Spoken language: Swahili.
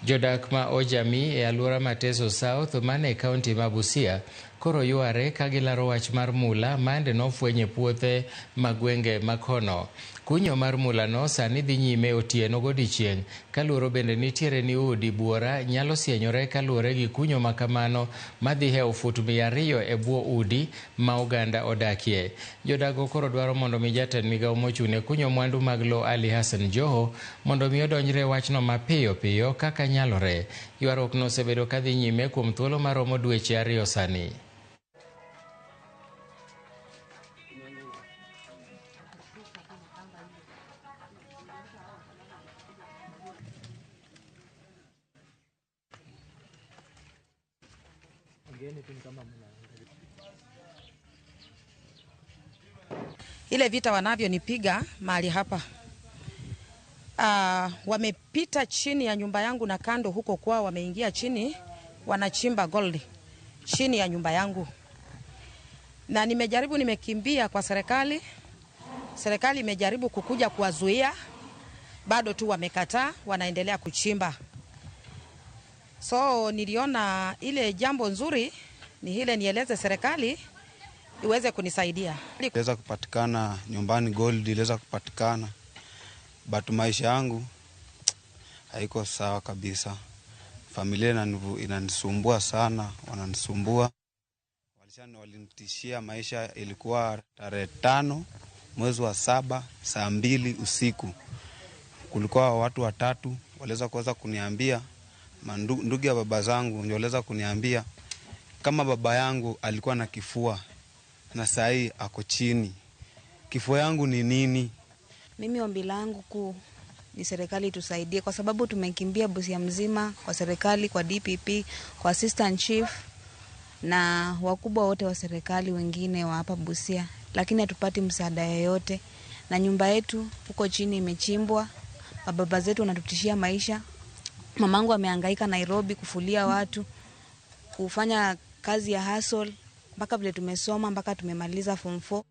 Jodak ma Ojami e aluora Mateso South mane kaunti ma Busia koro yware ka gilaro wach mar mula mande nofwenye puothe magwenge makono. Kunyo mar mula no sani dhi nyime otieno godichieng' kaluoro bende nitiere ni udi buora nyalo sienyore kaluore gi kunyo makamano madhi heo fut 200 e bwo udi ma oganda odakie. Jodago koro dwaro mondo mi jatend migao mochune kunyo mwandu mag lo Ali Hassan Joho mondo mi odonjre wachno mapiyo piyo kaka nyalore. Ywarruok no osebedo kadhi nyime kuom thuolo maromo dweche 2 sani. Ile vita wanavyonipiga mahali hapa. Wamepita chini ya nyumba yangu na kando huko kwao, wameingia chini, wanachimba gold chini ya nyumba yangu. Na nimekimbia kwa serikali. Serikali imejaribu kukuja kuwazuia, bado tu wamekataa, wanaendelea kuchimba. So niliona ile jambo nzuri ni ile nieleze serikali iweze kunisaidia. Iliweza kupatikana nyumbani, gold iliweza kupatikana. But maisha yangu haiko sawa kabisa. Familia inanisumbua sana, wananisumbua. Walinitishia maisha, ilikuwa tarehe 5 mwezi wa 7 saa 2 usiku. Kulikuwa watu 3 waliweza kuweza kuniambia, ndugu ya baba zangu ndio waliweza kuniambia kama baba yangu alikuwa na kifua na sai ako chini. Kifua yangu ni nini? Mimi ombi langu kuu ni serikali tusaidie, kwa sababu tumekimbia Busia mzima kwa serikali, kwa DPP, kwa assistant chief na wakubwa wote wa serikali wengine wa hapa Busia, lakini hatupati msaada yoyote. Na nyumba yetu huko chini imechimbwa, baba zetu wanatutishia maisha. Mamangu amehangaika Nairobi kufulia watu, kufanya kazi ya hustle mpaka vile tumesoma mpaka tumemaliza form 4.